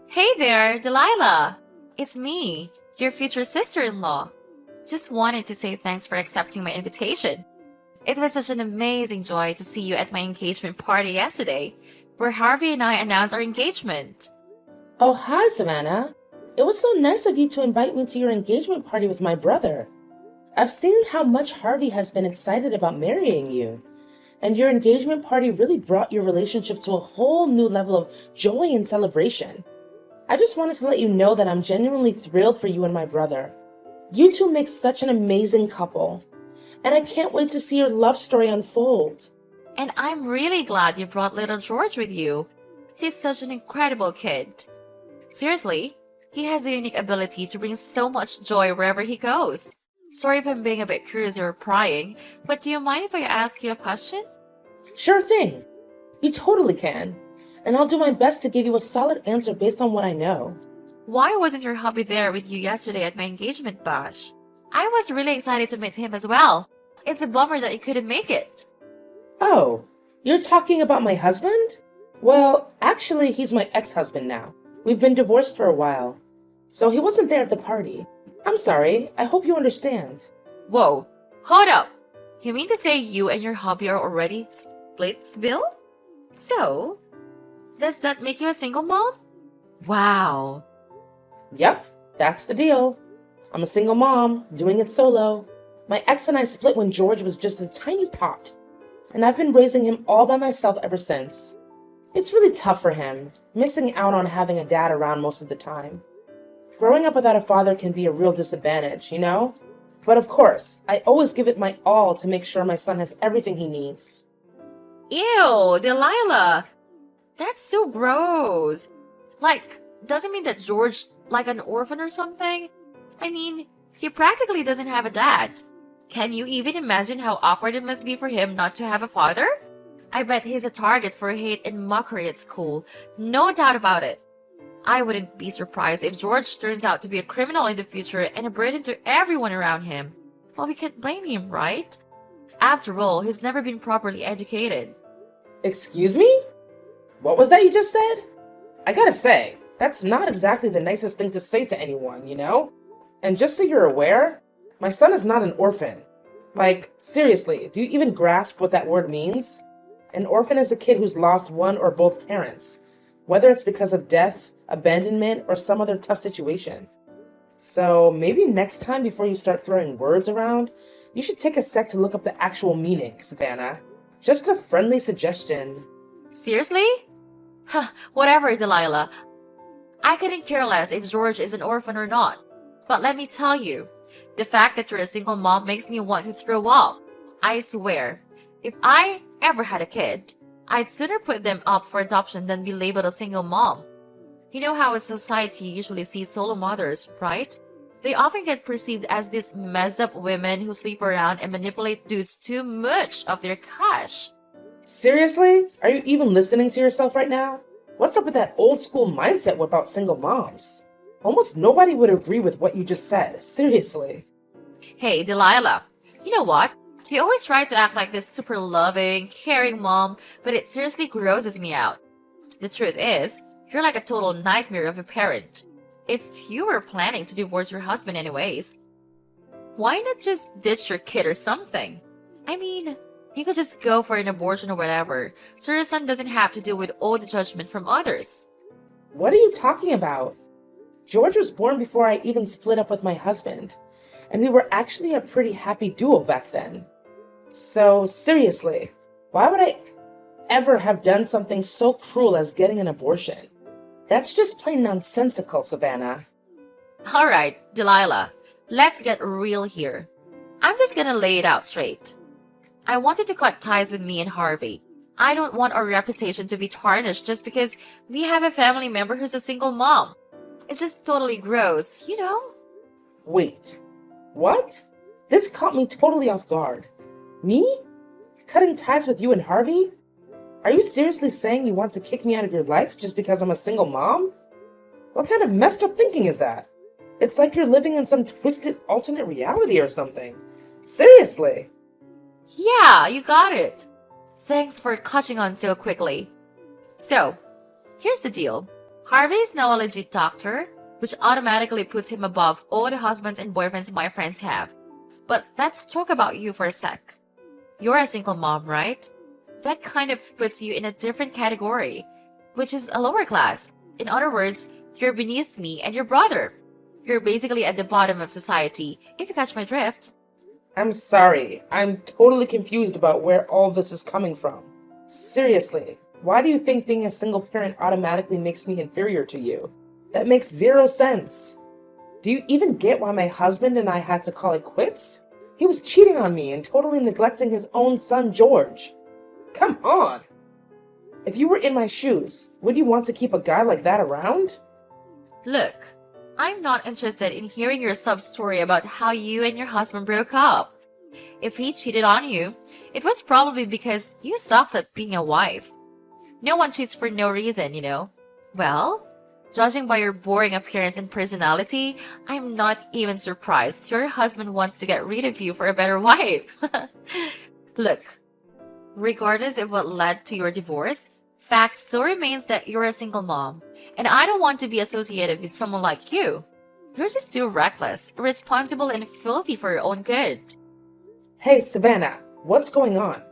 Hey there, Delilah! It's me, your future sister-in-law. Just wanted to say thanks for accepting my invitation. It was such an amazing joy to see you at my engagement party yesterday, where Harvey and I announced our engagement. Oh, hi, Savannah. It was so nice of you to invite me to your engagement party with my brother. I've seen how much Harvey has been excited about marrying you, and your engagement party really brought your relationship to a whole new level of joy and celebration. I just wanted to let you know that I'm genuinely thrilled for you and my brother. You two make such an amazing couple, and I can't wait to see your love story unfold. And I'm really glad you brought little George with you. He's such an incredible kid. Seriously, he has a unique ability to bring so much joy wherever he goes. Sorry if I'm being a bit curious or prying, but do you mind if I ask you a question? Sure thing. You totally can. And I'll do my best to give you a solid answer based on what I know. Why wasn't your hubby there with you yesterday at my engagement bash? I was really excited to meet him as well. It's a bummer that he couldn't make it. Oh, you're talking about my husband? Well, actually, he's my ex-husband now. We've been divorced for a while. So he wasn't there at the party. I'm sorry. I hope you understand. Whoa, hold up! You mean to say you and your hubby are already splitsville? So, does that make you a single mom? Wow. Yep, that's the deal. I'm a single mom, doing it solo. My ex and I split when George was just a tiny tot, and I've been raising him all by myself ever since. It's really tough for him, missing out on having a dad around most of the time. Growing up without a father can be a real disadvantage, you know? But of course, I always give it my all to make sure my son has everything he needs. Ew, Delilah! That's so gross. Like, doesn't mean that George like an orphan or something? I mean, he practically doesn't have a dad. Can you even imagine how awkward it must be for him not to have a father? I bet he's a target for hate and mockery at school. No doubt about it. I wouldn't be surprised if George turns out to be a criminal in the future and a burden to everyone around him. Well, we can't blame him, right? After all, he's never been properly educated. Excuse me? What was that you just said? I gotta say, that's not exactly the nicest thing to say to anyone, you know? And just so you're aware, my son is not an orphan. Like, seriously, do you even grasp what that word means? An orphan is a kid who's lost one or both parents, whether it's because of death, abandonment, or some other tough situation. So maybe next time before you start throwing words around, you should take a sec to look up the actual meaning, Savannah. Just a friendly suggestion. Seriously? Huh, whatever, Delilah. I couldn't care less if George is an orphan or not. But let me tell you, the fact that you're a single mom makes me want to throw up. I swear, if I ever had a kid, I'd sooner put them up for adoption than be labeled a single mom. You know how a society usually sees solo mothers, right? They often get perceived as these messed up women who sleep around and manipulate dudes too much of their cash. Seriously? Are you even listening to yourself right now? What's up with that old school mindset about single moms? Almost nobody would agree with what you just said. Seriously. Hey, Delilah, you know what? You always try to act like this super loving, caring mom, but it seriously grosses me out. The truth is, you're like a total nightmare of a parent. If you were planning to divorce your husband anyways, why not just ditch your kid or something? I mean, you could just go for an abortion or whatever, so your son doesn't have to deal with all the judgment from others. What are you talking about? George was born before I even split up with my husband, and we were actually a pretty happy duo back then. So, seriously, why would I ever have done something so cruel as getting an abortion? That's just plain nonsensical, Savannah. Alright, Delilah, let's get real here. I'm just gonna lay it out straight. I wanted to cut ties with me and Harvey. I don't want our reputation to be tarnished just because we have a family member who's a single mom. It's just totally gross, you know? Wait, what? This caught me totally off guard. Me? Cutting ties with you and Harvey? Are you seriously saying you want to kick me out of your life just because I'm a single mom? What kind of messed up thinking is that? It's like you're living in some twisted alternate reality or something. Seriously. Yeah, you got it. Thanks for catching on so quickly. So, here's the deal. Harvey is now a legit doctor, which automatically puts him above all the husbands and boyfriends my friends have. But let's talk about you for a sec. You're a single mom, right? That kind of puts you in a different category, which is a lower class. In other words, you're beneath me and your brother. You're basically at the bottom of society, if you catch my drift. I'm sorry. I'm totally confused about where all this is coming from. Seriously, why do you think being a single parent automatically makes me inferior to you? That makes zero sense. Do you even get why my husband and I had to call it quits? He was cheating on me and totally neglecting his own son, George. Come on! If you were in my shoes, would you want to keep a guy like that around? Look, I'm not interested in hearing your sub-story about how you and your husband broke up. If he cheated on you, it was probably because you sucks at being a wife. No one cheats for no reason, you know. Well, judging by your boring appearance and personality, I'm not even surprised your husband wants to get rid of you for a better wife. Look, regardless of what led to your divorce, fact still remains that you're a single mom, and I don't want to be associated with someone like you. You're just too reckless, irresponsible, and filthy for your own good. Hey, Savannah, what's going on?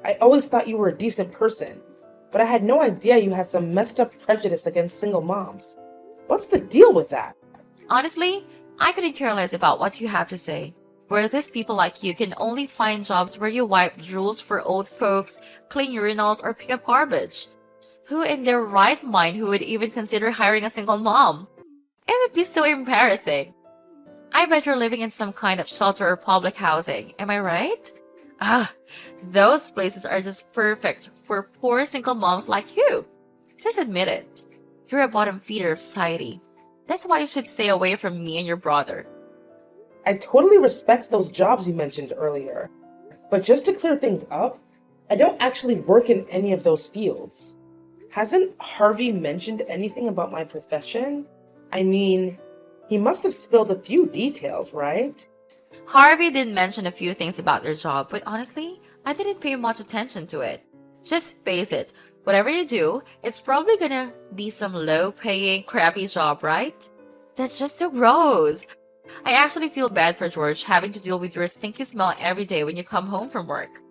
I always thought you were a decent person, but I had no idea you had some messed up prejudice against single moms. What's the deal with that? Honestly, I couldn't care less about what you have to say. Worthless people like you can only find jobs where you wipe drools for old folks, clean urinals, or pick up garbage. Who in their right mind who would even consider hiring a single mom? It would be so embarrassing. I bet you're living in some kind of shelter or public housing, am I right? Those places are just perfect for poor single moms like you. Just admit it. You're a bottom feeder of society. That's why you should stay away from me and your brother. I totally respect those jobs you mentioned earlier. But just to clear things up, I don't actually work in any of those fields. Hasn't Harvey mentioned anything about my profession? I mean, he must have spilled a few details, right? Harvey did mention a few things about your job, but honestly, I didn't pay much attention to it. Just face it, whatever you do, it's probably gonna be some low-paying, crappy job, right? That's just so gross. I actually feel bad for George having to deal with your stinky smell every day when you come home from work.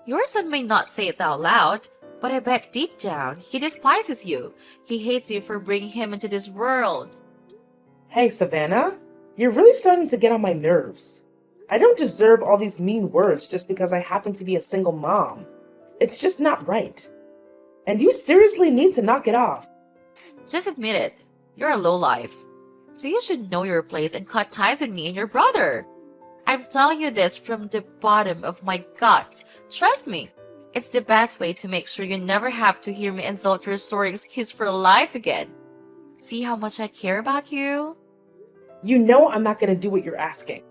Your son may not say it out loud, but I bet deep down, he despises you. He hates you for bringing him into this world. Hey, Savannah, you're really starting to get on my nerves. I don't deserve all these mean words just because I happen to be a single mom. It's just not right. And you seriously need to knock it off. Just admit it. You're a lowlife. So you should know your place and cut ties with me and your brother. I'm telling you this from the bottom of my guts. Trust me. It's the best way to make sure you never have to hear me insult your sorry excuse for life again. See how much I care about you? You know I'm not going to do what you're asking.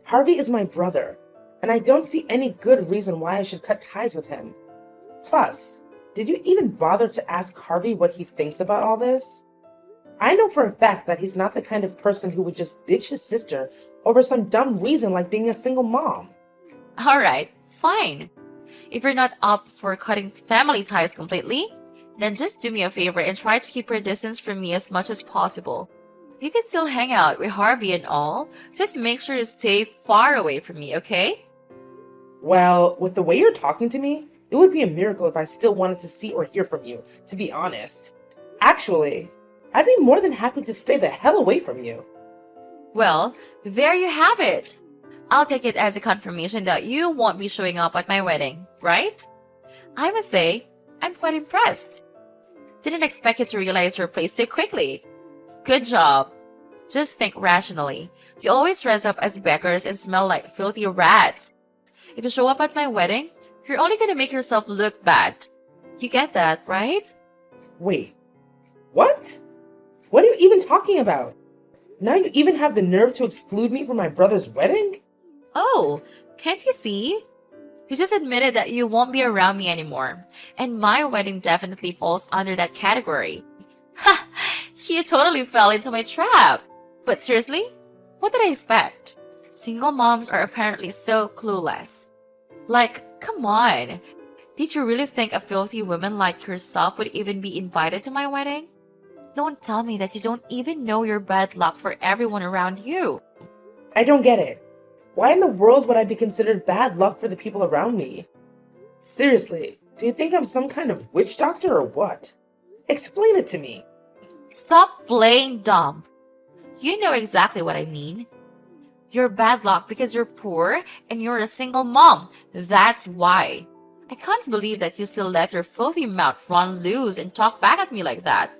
Harvey is my brother, and I don't see any good reason why I should cut ties with him. Plus, did you even bother to ask Harvey what he thinks about all this? I know for a fact that he's not the kind of person who would just ditch his sister over some dumb reason like being a single mom. Alright, fine. If you're not up for cutting family ties completely, then just do me a favor and try to keep your distance from me as much as possible. You can still hang out with Harvey and all, just make sure you stay far away from me, okay? Well, with the way you're talking to me, it would be a miracle if I still wanted to see or hear from you, to be honest. Actually, I'd be more than happy to stay the hell away from you. Well, there you have it. I'll take it as a confirmation that you won't be showing up at my wedding, right? I must say, I'm quite impressed. Didn't expect you to realize your place so quickly. Good job. Just think rationally. You always dress up as beggars and smell like filthy rats. If you show up at my wedding, you're only gonna make yourself look bad. You get that, right? Wait, what? What are you even talking about? Now you even have the nerve to exclude me from my brother's wedding? Oh, can't you see? You just admitted that you won't be around me anymore, and my wedding definitely falls under that category. Ha! You totally fell into my trap. But seriously, what did I expect? Single moms are apparently so clueless. Like, come on. Did you really think a filthy woman like yourself would even be invited to my wedding? Don't tell me that you don't even know your bad luck for everyone around you. I don't get it. Why in the world would I be considered bad luck for the people around me? Seriously, do you think I'm some kind of witch doctor or what? Explain it to me. Stop playing dumb. You know exactly what I mean. You're bad luck because you're poor and you're a single mom. That's why. I can't believe that you still let your filthy mouth run loose and talk back at me like that.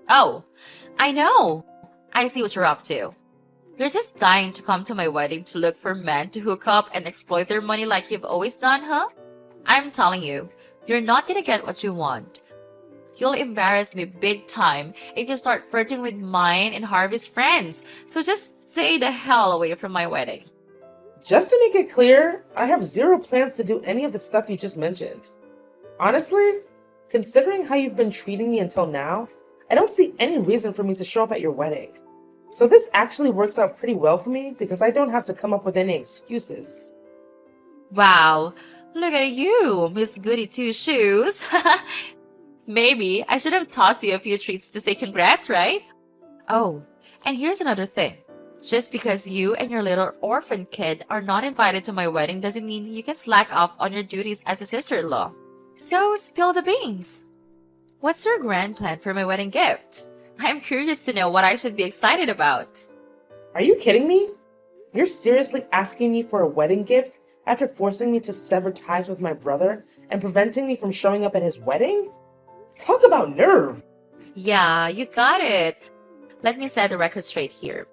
Oh, I know. I see what you're up to. You're just dying to come to my wedding to look for men to hook up and exploit their money like you've always done, huh? I'm telling you, you're not gonna get what you want. You'll embarrass me big time if you start flirting with mine and Harvey's friends. So just stay the hell away from my wedding. Just to make it clear, I have zero plans to do any of the stuff you just mentioned. Honestly, considering how you've been treating me until now, I don't see any reason for me to show up at your wedding. So this actually works out pretty well for me because I don't have to come up with any excuses. Wow, look at you, Miss Goody Two Shoes. Maybe I should have tossed you a few treats to say congrats, right? Oh, and here's another thing. Just because you and your little orphan kid are not invited to my wedding doesn't mean you can slack off on your duties as a sister-in-law. So spill the beans. What's your grand plan for my wedding gift? I'm curious to know what I should be excited about. Are you kidding me? You're seriously asking me for a wedding gift after forcing me to sever ties with my brother and preventing me from showing up at his wedding? Talk about nerve! Yeah, you got it. Let me set the record straight here.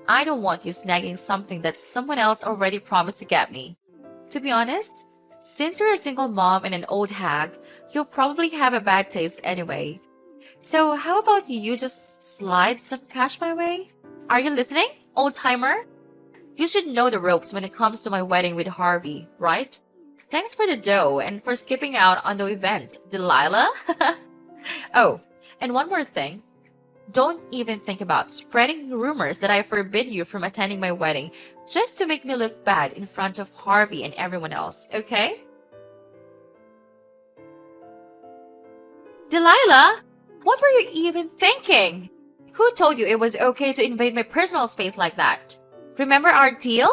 I don't want you snagging something that someone else already promised to get me. To be honest, since you're a single mom and an old hag, you'll probably have a bad taste anyway. So how about you just slide some cash my way? Are you listening, old timer? You should know the ropes when it comes to my wedding with Harvey, right? Thanks for the dough and for skipping out on the event, Delilah. Oh, and one more thing. Don't even think about spreading rumors that I forbid you from attending my wedding just to make me look bad in front of Harvey and everyone else, okay? Delilah, what were you even thinking? Who told you it was okay to invade my personal space like that? Remember our deal?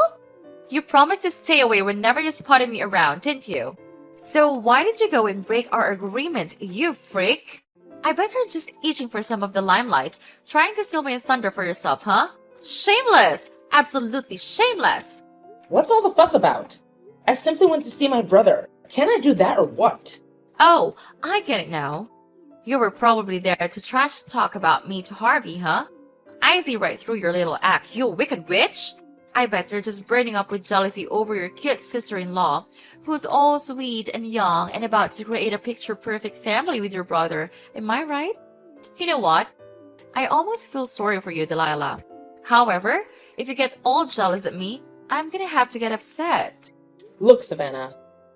You promised to stay away whenever you spotted me around, didn't you? So why did you go and break our agreement, you freak? I bet you're just itching for some of the limelight, trying to steal my thunder for yourself, huh? Shameless! Absolutely shameless! What's all the fuss about? I simply went to see my brother. Can I do that or what? Oh, I get it now. You were probably there to trash talk about me to Harvey, huh? I see right through your little act, you wicked witch! I bet you're just burning up with jealousy over your cute sister-in-law, who's all sweet and young and about to create a picture-perfect family with your brother. Am I right? You know what? I almost feel sorry for you, Delilah. However, if you get all jealous at me, I'm gonna have to get upset. Look, Savannah,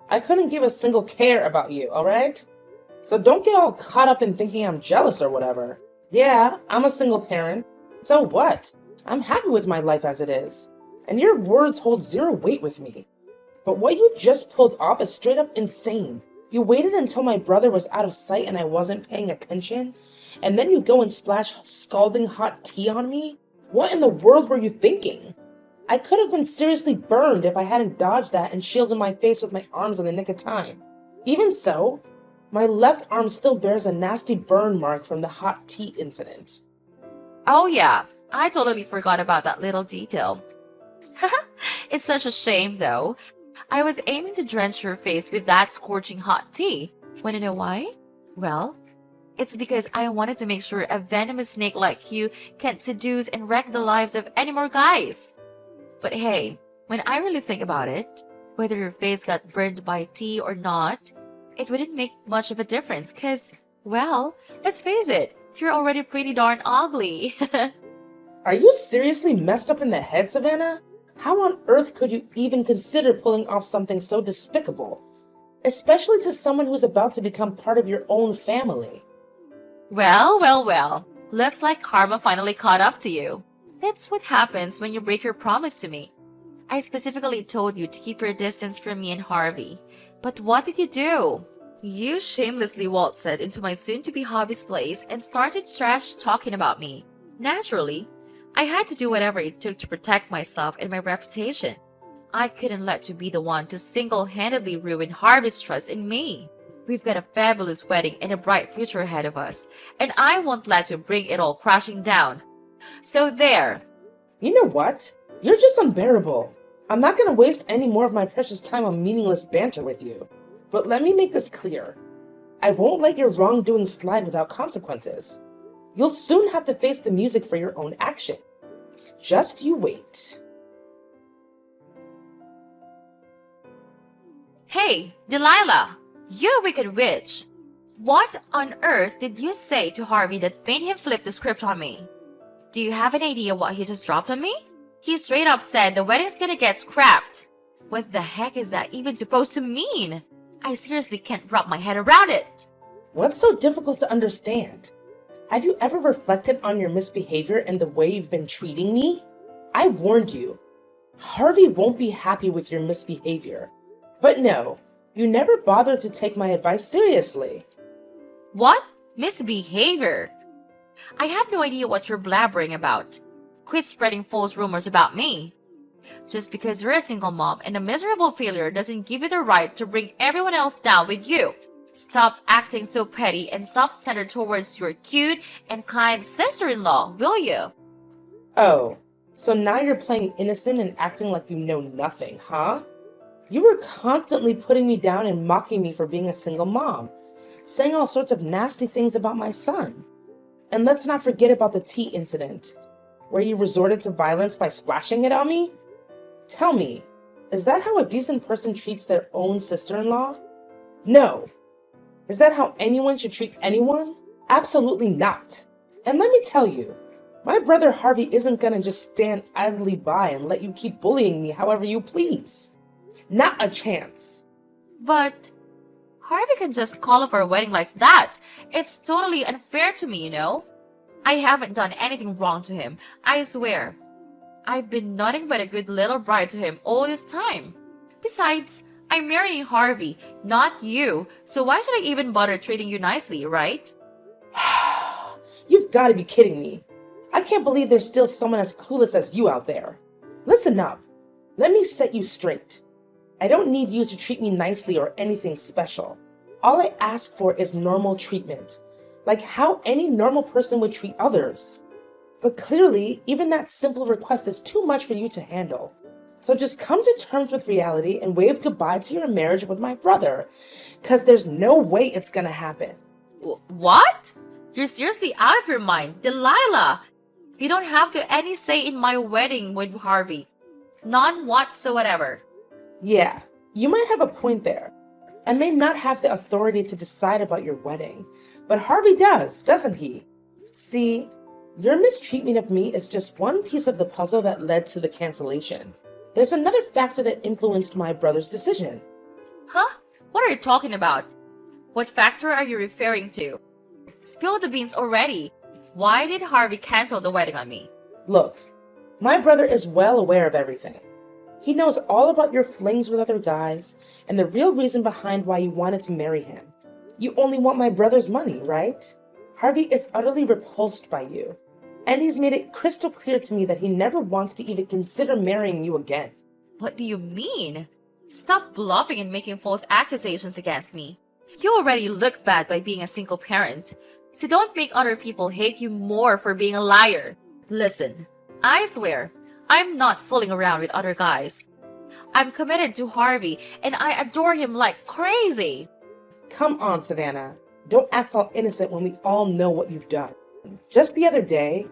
I couldn't give a single care about you, alright? So don't get all caught up in thinking I'm jealous or whatever. Yeah, I'm a single parent. So what? I'm happy with my life as it is. And your words hold zero weight with me. But what you just pulled off is straight up insane. You waited until my brother was out of sight and I wasn't paying attention, and then you go and splash scalding hot tea on me? What in the world were you thinking? I could have been seriously burned if I hadn't dodged that and shielded my face with my arms in the nick of time. Even so, my left arm still bears a nasty burn mark from the hot tea incident. Oh yeah, I totally forgot about that little detail. It's such a shame though. I was aiming to drench your face with that scorching hot tea. Wanna know why? Well, it's because I wanted to make sure a venomous snake like you can't seduce and wreck the lives of any more guys. But hey, when I really think about it, whether your face got burned by tea or not, it wouldn't make much of a difference cause, well, let's face it, you're already pretty darn ugly. Are you seriously messed up in the head, Savannah? How on earth could you even consider pulling off something so despicable? Especially to someone who's about to become part of your own family. Well. Looks like karma finally caught up to you. That's what happens when you break your promise to me. I specifically told you to keep your distance from me and Harvey. But what did you do? You shamelessly waltzed into my soon-to-be hobby's place and started trash talking about me. Naturally, I had to do whatever it took to protect myself and my reputation. I couldn't let you be the one to single-handedly ruin Harvey's trust in me. We've got a fabulous wedding and a bright future ahead of us, and I won't let you bring it all crashing down. So there. You know what? You're just unbearable. I'm not gonna waste any more of my precious time on meaningless banter with you. But let me make this clear. I won't let your wrongdoing slide without consequences. You'll soon have to face the music for your own actions. Just you wait. Hey, Delilah! You wicked witch! What on earth did you say to Harvey that made him flip the script on me? Do you have an idea what he just dropped on me? He straight up said the wedding's gonna get scrapped. What the heck is that even supposed to mean? I seriously can't wrap my head around it. What's so difficult to understand? Have you ever reflected on your misbehavior and the way you've been treating me? I warned you. Harvey won't be happy with your misbehavior. But no, you never bothered to take my advice seriously. What? Misbehavior? I have no idea what you're blabbering about. Quit spreading false rumors about me. Just because you're a single mom and a miserable failure doesn't give you the right to bring everyone else down with you. Stop acting so petty and self-centered towards your cute and kind sister-in-law, will you? Oh, so now you're playing innocent and acting like you know nothing, huh? You were constantly putting me down and mocking me for being a single mom, saying all sorts of nasty things about my son. And let's not forget about the tea incident, where you resorted to violence by splashing it on me? Tell me, is that how a decent person treats their own sister-in-law? No. Is that how anyone should treat anyone? Absolutely not. And let me tell you, my brother Harvey isn't gonna just stand idly by and let you keep bullying me however you please. Not a chance. But Harvey can just call off our wedding like that. It's totally unfair to me, you know? I haven't done anything wrong to him, I swear. I've been nothing but a good little bride to him all this time. Besides, I'm marrying Harvey, not you, so why should I even bother treating you nicely, right? You've got to be kidding me. I can't believe there's still someone as clueless as you out there. Listen up. Let me set you straight. I don't need you to treat me nicely or anything special. All I ask for is normal treatment, like how any normal person would treat others. But clearly, even that simple request is too much for you to handle. So just come to terms with reality and wave goodbye to your marriage with my brother, because there's no way it's gonna happen. What? You're seriously out of your mind, Delilah! You don't have to any say in my wedding with Harvey. None whatsoever. Yeah, you might have a point there. I may not have the authority to decide about your wedding, but Harvey does, doesn't he? See, your mistreatment of me is just one piece of the puzzle that led to the cancellation. There's another factor that influenced my brother's decision. Huh? What are you talking about? What factor are you referring to? Spill the beans already. Why did Harvey cancel the wedding on me? Look, my brother is well aware of everything. He knows all about your flings with other guys and the real reason behind why you wanted to marry him. You only want my brother's money, right? Harvey is utterly repulsed by you, and he's made it crystal clear to me that he never wants to even consider marrying you again. What do you mean? Stop bluffing and making false accusations against me. You already look bad by being a single parent, so don't make other people hate you more for being a liar. Listen, I swear, I'm not fooling around with other guys. I'm committed to Harvey, and I adore him like crazy. Come on, Savannah. Don't act all innocent when we all know what you've done. Just the other day,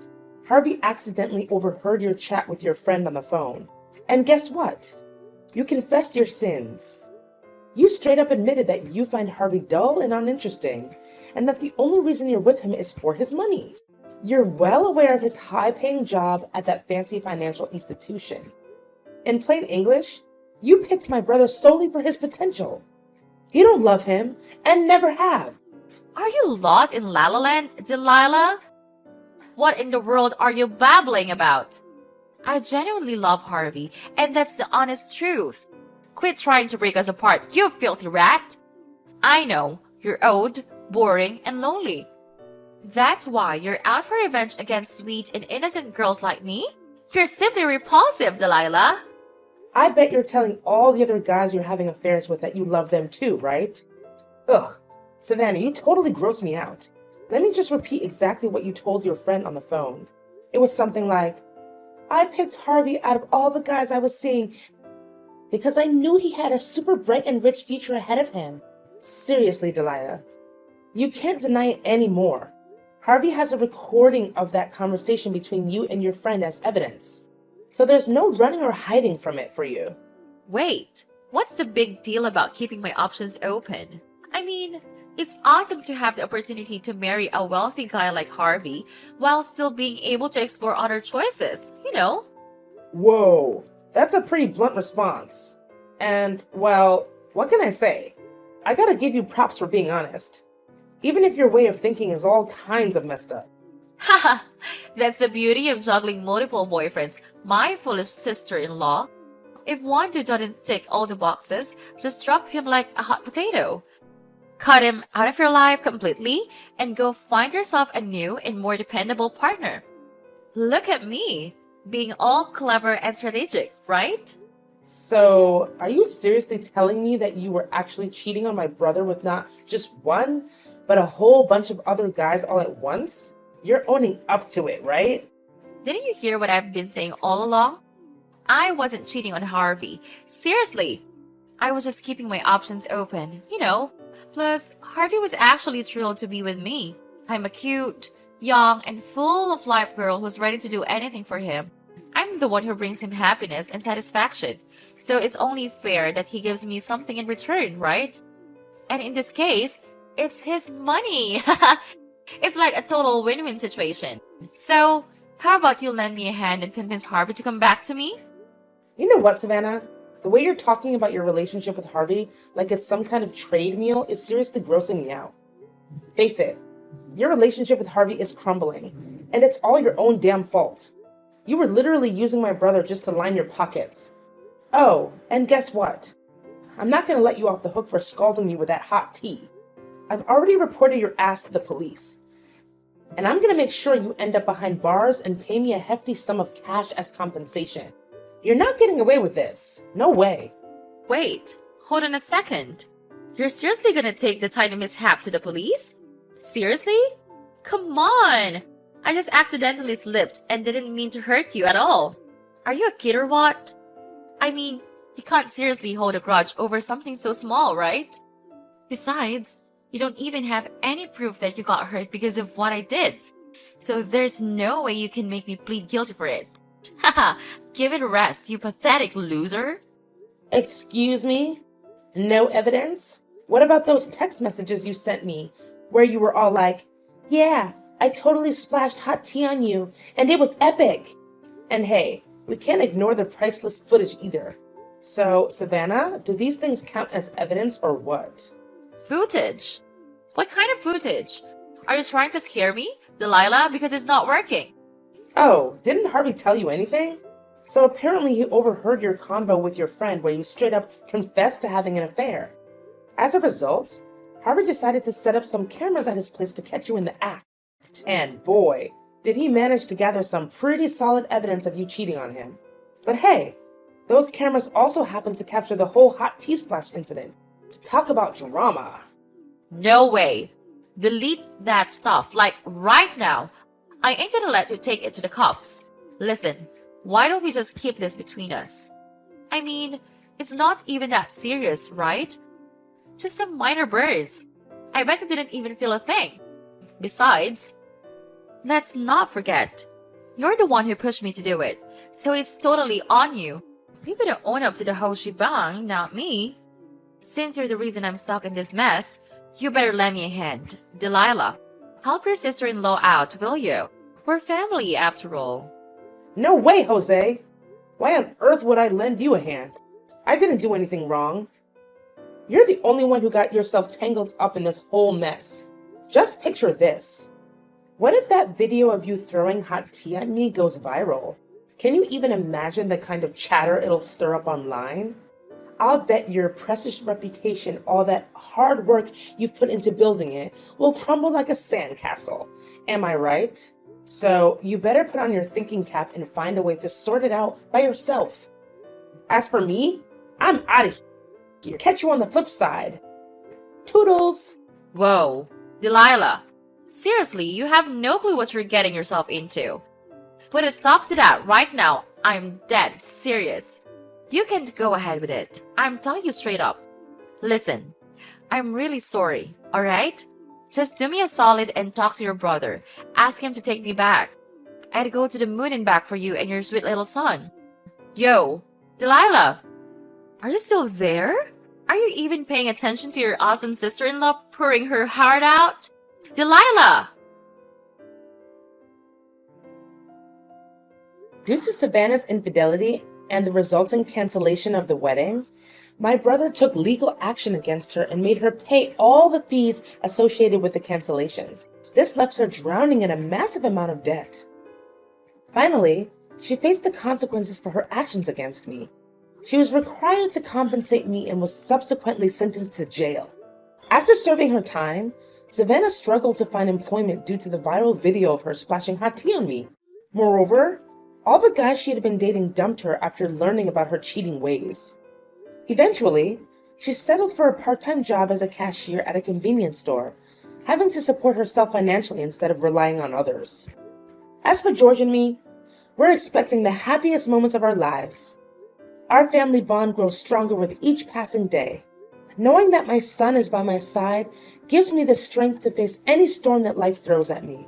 Harvey accidentally overheard your chat with your friend on the phone. And guess what? You confessed your sins. You straight up admitted that you find Harvey dull and uninteresting, and that the only reason you're with him is for his money. You're well aware of his high-paying job at that fancy financial institution. In plain English, you picked my brother solely for his potential. You don't love him, and never have. Are you lost in La La Land, Delilah? What in the world are you babbling about? I genuinely love Harvey, and that's the honest truth. Quit trying to break us apart, you filthy rat! I know, you're old, boring, and lonely. That's why you're out for revenge against sweet and innocent girls like me? You're simply repulsive, Delilah. I bet you're telling all the other guys you're having affairs with that you love them too, right? Ugh, Savannah, you totally gross me out. Let me just repeat exactly what you told your friend on the phone. It was something like, I picked Harvey out of all the guys I was seeing because I knew he had a super bright and rich future ahead of him. Seriously, Delilah, you can't deny it anymore. Harvey has a recording of that conversation between you and your friend as evidence. So there's no running or hiding from it for you. Wait, what's the big deal about keeping my options open? I mean, it's awesome to have the opportunity to marry a wealthy guy like Harvey while still being able to explore other choices, you know? Whoa, that's a pretty blunt response. And, well, what can I say? I gotta give you props for being honest. Even if your way of thinking is all kinds of messed up. Haha, that's the beauty of juggling multiple boyfriends, my foolish sister-in-law. If one dude doesn't tick all the boxes, just drop him like a hot potato. Cut him out of your life completely and go find yourself a new and more dependable partner. Look at me, being all clever and strategic, right? So, are you seriously telling me that you were actually cheating on my brother with not just one, but a whole bunch of other guys all at once? You're owning up to it, right? Didn't you hear what I've been saying all along? I wasn't cheating on Harvey. Seriously. I was just keeping my options open, you know. Plus, Harvey was actually thrilled to be with me. I'm a cute, young, and full of life girl who's ready to do anything for him. I'm the one who brings him happiness and satisfaction. So it's only fair that he gives me something in return, right? And in this case, it's his money. It's like a total win-win situation. So, how about you lend me a hand and convince Harvey to come back to me? You know what, Savannah? The way you're talking about your relationship with Harvey like it's some kind of trade meal is seriously grossing me out. Face it, your relationship with Harvey is crumbling, and it's all your own damn fault. You were literally using my brother just to line your pockets. Oh, and guess what? I'm not going to let you off the hook for scalding me with that hot tea. I've already reported your ass to the police. And I'm going to make sure you end up behind bars and pay me a hefty sum of cash as compensation. You're not getting away with this. No way. Wait, hold on a second. You're seriously gonna take the tiny mishap to the police? Seriously? Come on! I just accidentally slipped and didn't mean to hurt you at all. Are you a kid or what? I mean, you can't seriously hold a grudge over something so small, right? Besides, you don't even have any proof that you got hurt because of what I did. So there's no way you can make me plead guilty for it. Haha, give it a rest, you pathetic loser. Excuse me? No evidence? What about those text messages you sent me, where you were all like, yeah, I totally splashed hot tea on you, and it was epic. And hey, we can't ignore the priceless footage either. So, Savannah, do these things count as evidence or what? Footage? What kind of footage? Are you trying to scare me, Delilah, because it's not working? Oh, didn't Harvey tell you anything? So apparently he overheard your convo with your friend where you straight up confessed to having an affair. As a result, Harvey decided to set up some cameras at his place to catch you in the act. And boy, did he manage to gather some pretty solid evidence of you cheating on him. But hey, those cameras also happened to capture the whole hot tea splash incident. To talk about drama. No way. Delete that stuff, like right now. I ain't gonna let you take it to the cops. Listen, why don't we just keep this between us? I mean, it's not even that serious, right? Just some minor burns. I bet you didn't even feel a thing. Besides, let's not forget, you're the one who pushed me to do it, so it's totally on you. You gotta own up to the whole shebang, not me. Since you're the reason I'm stuck in this mess, you better lend me a hand, Delilah. Help your sister-in-law out, will you? We're family, after all. No way, Jose! Why on earth would I lend you a hand? I didn't do anything wrong. You're the only one who got yourself tangled up in this whole mess. Just picture this. What if that video of you throwing hot tea at me goes viral? Can you even imagine the kind of chatter it'll stir up online? I'll bet your precious reputation, all that hard work you've put into building it, will crumble like a sandcastle. Am I right? So you better put on your thinking cap and find a way to sort it out by yourself. As for me, I'm out of here. Catch you on the flip side. Toodles! Whoa, Delilah. Seriously, you have no clue what you're getting yourself into. Put a stop to that right now. I'm dead serious. You can't go ahead with it. I'm telling you straight up. Listen, I'm really sorry, alright? Just do me a solid and talk to your brother. Ask him to take me back. I'd go to the moon and back for you and your sweet little son. Yo, Delilah! Are you still there? Are you even paying attention to your awesome sister-in-law pouring her heart out? Delilah! Due to Savannah's infidelity and the resulting cancellation of the wedding, my brother took legal action against her and made her pay all the fees associated with the cancellations. This left her drowning in a massive amount of debt. Finally, she faced the consequences for her actions against me. She was required to compensate me and was subsequently sentenced to jail. After serving her time, Savannah struggled to find employment due to the viral video of her splashing hot tea on me. Moreover, all the guys she had been dating dumped her after learning about her cheating ways. Eventually, she settled for a part-time job as a cashier at a convenience store, having to support herself financially instead of relying on others. As for George and me, we're expecting the happiest moments of our lives. Our family bond grows stronger with each passing day. Knowing that my son is by my side gives me the strength to face any storm that life throws at me.